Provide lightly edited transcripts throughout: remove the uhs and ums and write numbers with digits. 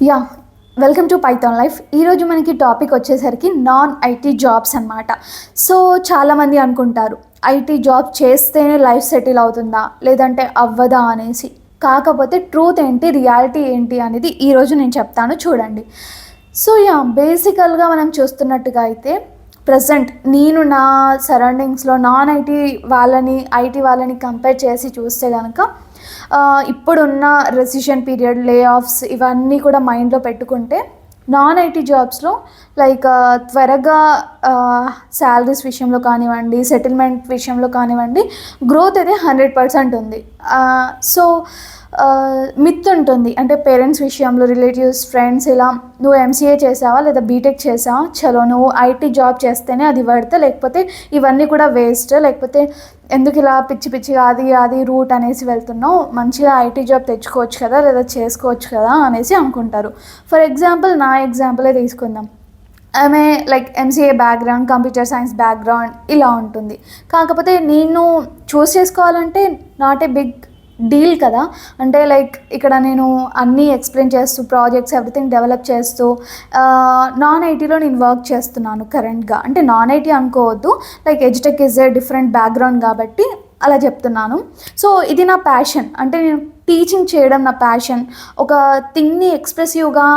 Yeah welcome to Python life. ఈరోజు మనకి topic వచ్చేసరికి నాన్ ఐటీ జాబ్స్ అనమాట. సో చాలామంది అనుకుంటారు ఐటీ జాబ్ చేస్తేనే లైఫ్ సెటిల్ అవుతుందా లేదంటే అవ్వదా అనేసి. కాకపోతే ట్రూత్ ఏంటి, రియాలిటీ ఏంటి అనేది ఈరోజు నేను చెప్తాను, చూడండి. సో బేసికల్గా మనం చూస్తున్నట్టుగా అయితే ప్రజెంట్ నేను నా సరౌండింగ్స్లో నాన్ ఐటీ వాళ్ళని కంపేర్ చేసి చూస్తే కనుక ఇప్పుడున్న రెసిషన్ పీరియడ్, లే ఆఫ్స్ ఇవన్నీ కూడా మైండ్లో పెట్టుకుంటే నాన్ ఐటీ జాబ్స్లో లైక్ త్వరగా శాలరీస్ విషయంలో కానివ్వండి, సెటిల్మెంట్ విషయంలో కానివ్వండి, గ్రోత్ అయితే 100% ఉంది. సో మిత్ ఉంటుంది, అంటే పేరెంట్స్ విషయంలో, రిలేటివ్స్, ఫ్రెండ్స్, ఇలా నువ్వు ఎంసీఏ చేసావా లేదా బీటెక్ చేసావా, చలో నువ్వు ఐటీ జాబ్ చేస్తేనే అది పడితే, లేకపోతే ఇవన్నీ కూడా వేస్ట్, లేకపోతే ఎందుకు ఇలా పిచ్చి పిచ్చిగా అది రూట్ అనేసి వెళ్తున్నావు, మంచిగా ఐటీ జాబ్ తెచ్చుకోవచ్చు కదా లేదా చేసుకోవచ్చు కదా అనేసి అనుకుంటారు. ఫర్ ఎగ్జాంపుల్ నా ఎగ్జాంపులే తీసుకుందాం. ఆమె like MCA background, computer science background ఇలా ఉంటుంది. కాకపోతే నేను చూస్ చేసుకోవాలంటే నాట్ ఏ బిగ్ డీల్ కదా. అంటే లైక్ ఇక్కడ నేను అన్నీ ఎక్స్ప్లెయిన్ చేస్తూ, ప్రాజెక్ట్స్ ఎవ్రీథింగ్ డెవలప్ చేస్తూ నాన్ ఐటీలో నేను వర్క్ చేస్తున్నాను కరెంట్గా. అంటే నాన్ ఐటీ అనుకోవద్దు, like edutech is a different background కాబట్టి అలా చెప్తున్నాను. సో ఇది నా ప్యాషన్, అంటే నేను టీచింగ్ చేయడం నా ప్యాషన్, ఒక థింగ్ని ఎక్స్ప్రెసివ్గా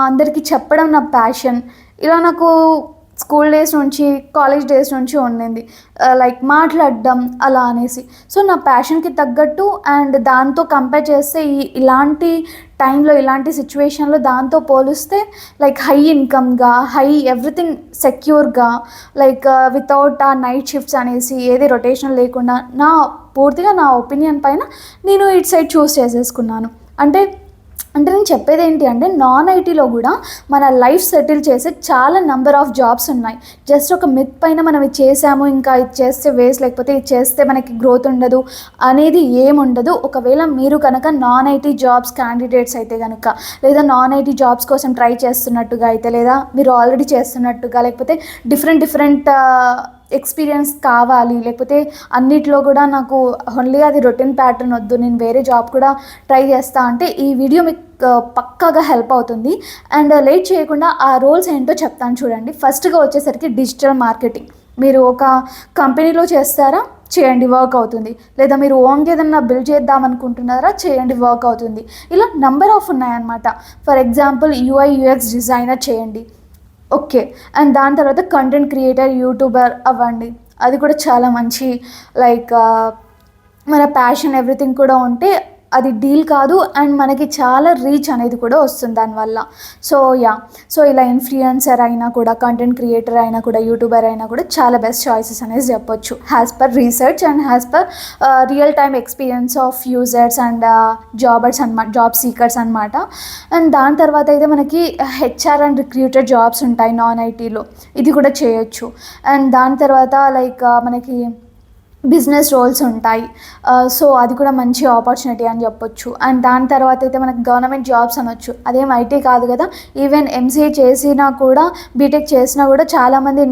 అందరికీ చెప్పడం నా ప్యాషన్. ఇలా నాకు స్కూల్ డేస్ నుంచి, కాలేజ్ డేస్ నుంచి ఉండింది, లైక్ మాట్లాడడం అలా అనేసి. సో నా ప్యాషన్కి తగ్గట్టు అండ్ దాంతో కంపేర్ చేస్తే ఇలాంటి టైంలో, ఇలాంటి సిచ్యువేషన్లో దాంతో పోలిస్తే లైక్ హై ఇన్కమ్గా, హై ఎవ్రీథింగ్ సెక్యూర్గా, like without uh night shifts అనేసి ఏది రొటేషన్ లేకుండా పూర్తిగా నా ఒపీనియన్ పైన నేను ఇటు సైడ్ చూస్ చేసేసుకున్నాను. అంటే నేను చెప్పేది ఏంటి అంటే, నాన్ ఐటీలో కూడా మన లైఫ్ సెటిల్ చేసే చాలా నెంబర్ ఆఫ్ జాబ్స్ ఉన్నాయి. జస్ట్ ఒక మిత్ పైన మనం ఇది చేసాము, ఇంకా ఇది చేస్తే వేస్ట్, లేకపోతే ఇది చేస్తే మనకి గ్రోత్ ఉండదు అనేది ఏముండదు. ఒకవేళ మీరు కనుక నాన్ ఐటీ జాబ్స్ క్యాండిడేట్స్ అయితే కనుక, లేదా నాన్ ఐటీ జాబ్స్ కోసం ట్రై చేస్తున్నట్టుగా అయితే, లేదా మీరు ఆల్రెడీ చేస్తున్నట్టుగా, లేకపోతే డిఫరెంట్ ఎక్స్పీరియన్స్ కావాలి, లేకపోతే అన్నిట్లో కూడా నాకు ఓన్లీ అది రొటీన్ ప్యాటర్న్ వద్దు, నేను వేరే జాబ్ కూడా ట్రై చేస్తా అంటే ఈ వీడియో మీకు పక్కాగా హెల్ప్ అవుతుంది. అండ్ లేట్ చేయకుండా ఆ రోల్స్ ఏంటో చెప్తాను, చూడండి. ఫస్ట్గా వచ్చేసరికి డిజిటల్ మార్కెటింగ్. మీరు ఒక కంపెనీలో చేస్తారా, చేయండి, వర్క్ అవుతుంది. లేదా మీరు ఓన్గా ఏదన్నా బిల్డ్ చేద్దాం అనుకుంటున్నారా, చేయండి, వర్క్ అవుతుంది. ఇలా నెంబర్ ఆఫ్ ఉన్నాయన్నమాట. ఫర్ ఎగ్జాంపుల్ UI/UX డిజైనర్ చేయండి, ఓకే. అండ్ దాని తర్వాత కంటెంట్ క్రియేటర్, యూట్యూబర్ అవ్వండి, అది కూడా చాలా మంచి లైక్ మన ప్యాషన్ ఎవ్రీథింగ్ కూడా ఉంటే అది డీల్ కాదు, అండ్ మనకి చాలా రీచ్ అనేది కూడా వస్తుంది దానివల్ల. సో ఇలా ఇన్ఫ్లుయెన్సర్ అయినా కూడా, కంటెంట్ క్రియేటర్ అయినా కూడా, యూట్యూబర్ అయినా కూడా చాలా బెస్ట్ చాయిసెస్ అనేది చెప్పొచ్చు, has per research and has per real time experience of users and jobbers అనమాట, జాబ్ సీకర్స్ అనమాట. అండ్ దాని తర్వాత అయితే మనకి హెచ్ఆర్ అండ్ రిక్రూటర్ జాబ్స్ ఉంటాయి నాన్ ఐటీలో, ఇది కూడా చేయొచ్చు. అండ్ దాని తర్వాత లైక్ మనకి బిజినెస్ రోల్స్ ఉంటాయి. సో అది కూడా మంచి ఆపర్చునిటీ అని చెప్పొచ్చు. అండ్ దాని తర్వాత అయితే మనకు గవర్నమెంట్ జాబ్స్ అనొచ్చు, అదేం ఐటీ కాదు కదా. ఈవెన్ ఎంసీఏ చేసినా కూడా, బీటెక్ చేసినా కూడా చాలామంది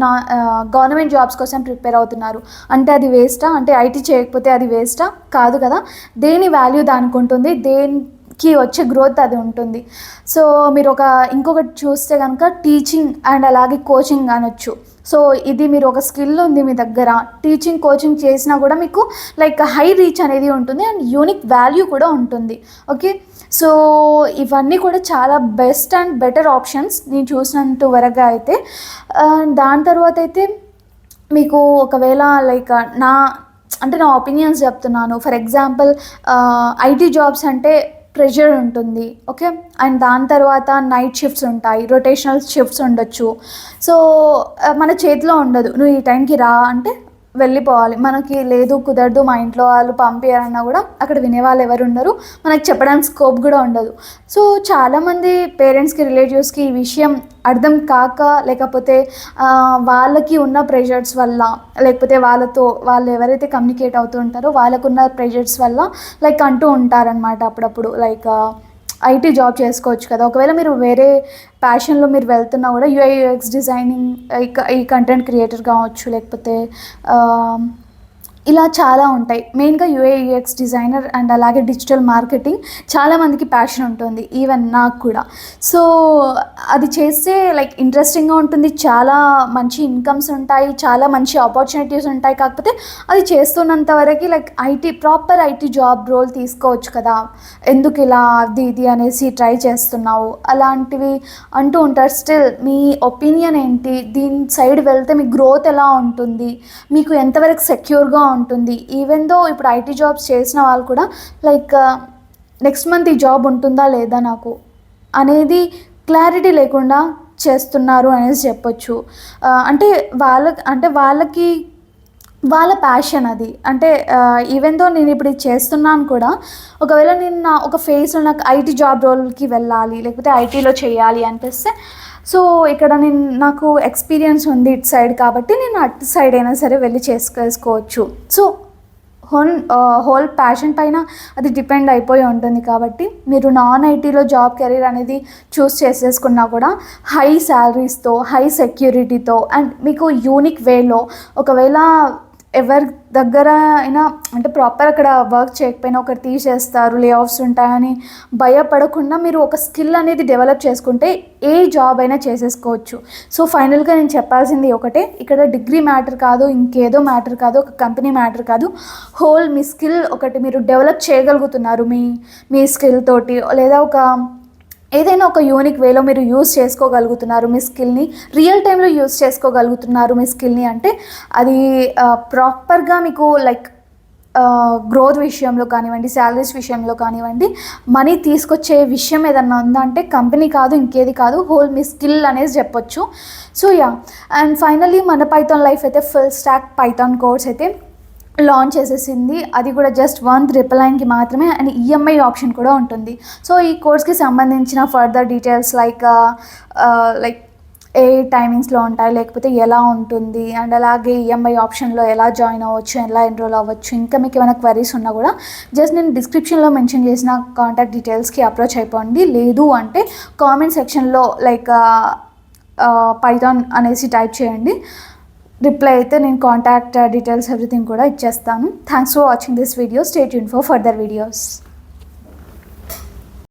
గవర్నమెంట్ జాబ్స్ కోసం ప్రిపేర్ అవుతున్నారు. అంటే అది వేస్టా? అంటే ఐటీ చేయకపోతే అది వేస్టా? కాదు కదా. దేని వాల్యూ దానికి ఉంటుంది, దేనికి వచ్చే గ్రోత్ అది ఉంటుంది. సో మీరు ఇంకొకటి చూస్తే కనుక టీచింగ్ అండ్ అలాగే కోచింగ్ అనొచ్చు. సో ఇది మీరు ఒక స్కిల్ ఉంది మీ దగ్గర, టీచింగ్, కోచింగ్ చేసినా కూడా మీకు లైక్ హై రీచ్ అనేది ఉంటుంది అండ్ యూనిక్ వాల్యూ కూడా ఉంటుంది, ఓకే. సో ఇవన్నీ కూడా చాలా బెస్ట్ అండ్ బెటర్ ఆప్షన్స్ నేను చూసినంత వరకు అయితే. దాని తర్వాత అయితే మీకు ఒకవేళ లైక్ నా ఒపీనియన్స్ చెప్తున్నాను. ఫర్ ఎగ్జాంపుల్ ఐటీ జాబ్స్ అంటే ప్రెషర్ ఉంటుంది, ఓకే. అండ్ దాని తర్వాత నైట్ షిఫ్ట్స్ ఉంటాయి, రొటేషనల్ షిఫ్ట్స్ ఉండొచ్చు. సో మన చేతిలో ఉండదు, నువ్వు ఈ టైంకి రా అంటే వెళ్ళిపోవాలి. మనకి లేదు, కుదరదు, మా ఇంట్లో వాళ్ళు పంపించారన్నా కూడా అక్కడ వినేవాళ్ళు ఎవరు ఉండరు, మనకు చెప్పడానికి స్కోప్ కూడా ఉండదు. సో చాలామంది పేరెంట్స్కి, రిలేటివ్స్కి ఈ విషయం అర్థం కాక, లేకపోతే వాళ్ళకి ఉన్న ప్రెషర్స్ వల్ల, లేకపోతే వాళ్ళు ఎవరైతే కమ్యూనికేట్ అవుతూ ఉంటారో వాళ్ళకున్న ప్రెషర్స్ వల్ల లైక్ అంటూ ఉంటారనమాట అప్పుడప్పుడు, లైక్ ఐటీ జాబ్ చేసుకోవచ్చు కదా. ఒకవేళ మీరు వేరే ప్యాషన్లో మీరు వెళ్తున్నా కూడా, UI/UX డిజైనింగ్, ఈ కంటెంట్ క్రియేటర్ కావచ్చు, లేకపోతే ఇలా చాలా ఉంటాయి. మెయిన్గా యూఐ/యూఎక్స్ డిజైనర్ అండ్ అలాగే డిజిటల్ మార్కెటింగ్ చాలామందికి ప్యాషన్ ఉంటుంది, ఈవెన్ నాకు కూడా. సో అది చేస్తే లైక్ ఇంట్రెస్టింగ్గా ఉంటుంది, చాలా మంచి ఇన్కమ్స్ ఉంటాయి, చాలా మంచి ఆపర్చునిటీస్ ఉంటాయి. కాకపోతే అది చేస్తున్నంత వరకు like proper IT job role తీసుకోవచ్చు కదా, ఎందుకు ఇలా అది ఇది అనేసి ట్రై చేస్తున్నావు అలాంటివి అంటూ ఉంటారు. స్టిల్ మీ ఒపీనియన్ ఏంటి, దీని సైడ్ వెళ్తే మీ గ్రోత్ ఎలా ఉంటుంది, మీకు ఎంతవరకు సెక్యూర్గా ఉంటుంది? ఈవెన్ దో ఇప్పుడు ఐటీ జాబ్స్ చేసిన వాళ్ళు కూడా లైక్ నెక్స్ట్ మంత్ ఈ జాబ్ ఉంటుందా లేదా నాకు అనేది క్లారిటీ లేకుండా చేస్తున్నారు అనేసి చెప్పొచ్చు. వాళ్ళకి వాళ్ళ ప్యాషన్ అది. అంటే ఈవెన్ దో నేను ఇప్పుడు ఇది చేస్తున్నాను కూడా, ఒకవేళ నేను ఒక ఫేజ్లో నాకు ఐటీ జాబ్ రోల్కి వెళ్ళాలి లేకపోతే ఐటీలో చేయాలి అనిపిస్తే, సో ఇక్కడ నాకు ఎక్స్పీరియన్స్ ఉంది ఇటు సైడ్ కాబట్టి నేను అటు సైడ్ అయినా సరే వెళ్ళి చేసుకోవచ్చు. సో హోల్ ప్యాషన్ పైన అది డిపెండ్ అయిపోయి ఉంటుంది. కాబట్టి మీరు నాన్ ఐటీలో జాబ్ కెరీర్ అనేది చూస్ చేసేసుకున్నా కూడా హై శాలరీస్తో, హై సెక్యూరిటీతో అండ్ మీకు యూనిక్ వేలో, ఒకవేళ ఎవరి దగ్గర అయినా అంటే ప్రాపర్ అక్కడ వర్క్ చేయకపోయినా ఒకటి తీసేస్తారు, లే ఆఫ్స్ ఉంటాయని భయపడకుండా మీరు ఒక స్కిల్ అనేది డెవలప్ చేసుకుంటే ఏ జాబ్ అయినా చేసేసుకోవచ్చు. సో ఫైనల్గా నేను చెప్పాల్సింది ఒకటే, ఇక్కడ డిగ్రీ మ్యాటర్ కాదు, ఇంకేదో మ్యాటర్ కాదు, ఒక కంపెనీ మ్యాటర్ కాదు, హోల్ మీ స్కిల్ ఒకటి మీరు డెవలప్ చేయగలుగుతున్నారు మీ స్కిల్ తోటి, లేదా ఏదైనా ఒక యూనిక్ వేలో మీరు యూస్ చేసుకోగలుగుతున్నారు మీ స్కిల్ని, రియల్ టైంలో యూస్ చేసుకోగలుగుతున్నారు మీ స్కిల్ని, అంటే అది ప్రాపర్గా మీకు లైక్ గ్రోత్ విషయంలో కానివ్వండి, శాలరీస్ విషయంలో కానివ్వండి, మనీ తీసుకొచ్చే విషయం ఏదన్నా ఉందంటే కంపెనీ కాదు, ఇంకేది కాదు, హోల్ మీ స్కిల్ అనేది చెప్పొచ్చు. సో అండ్ ఫైనల్లీ మన పైథాన్ లైఫ్ అయితే ఫుల్ స్టాక్ పైథాన్ కోర్స్ అయితే లాంచ్ చేసేసింది. అది కూడా జస్ట్ 199కి మాత్రమే, అండ్ ఈఎంఐ ఆప్షన్ కూడా ఉంటుంది. సో ఈ కోర్స్కి సంబంధించిన ఫర్దర్ డీటెయిల్స్ లైక్ ఏ టైమింగ్స్లో ఉంటాయి, లేకపోతే ఎలా ఉంటుంది, అండ్ అలాగే ఈఎంఐ ఆప్షన్లో ఎలా జాయిన్ అవ్వచ్చు, ఎలా ఎన్రోల్ అవ్వచ్చు, ఇంకా మీకు ఏమైనా క్వరీస్ ఉన్నా కూడా జస్ట్ నేను డిస్క్రిప్షన్లో మెన్షన్ చేసిన కాంటాక్ట్ డీటెయిల్స్కి అప్రోచ్ అయిపోండి. లేదు అంటే కామెంట్ సెక్షన్లో లైక్ పైథాన్ అనేసి టైప్ చేయండి, రిప్లై అయితే నేను కాంటాక్ట్ డీటెయిల్స్ ఎవ్రీథింగ్ కూడా ఇచ్చేస్తాను. Thanks for watching this video. Stay tune for further videos.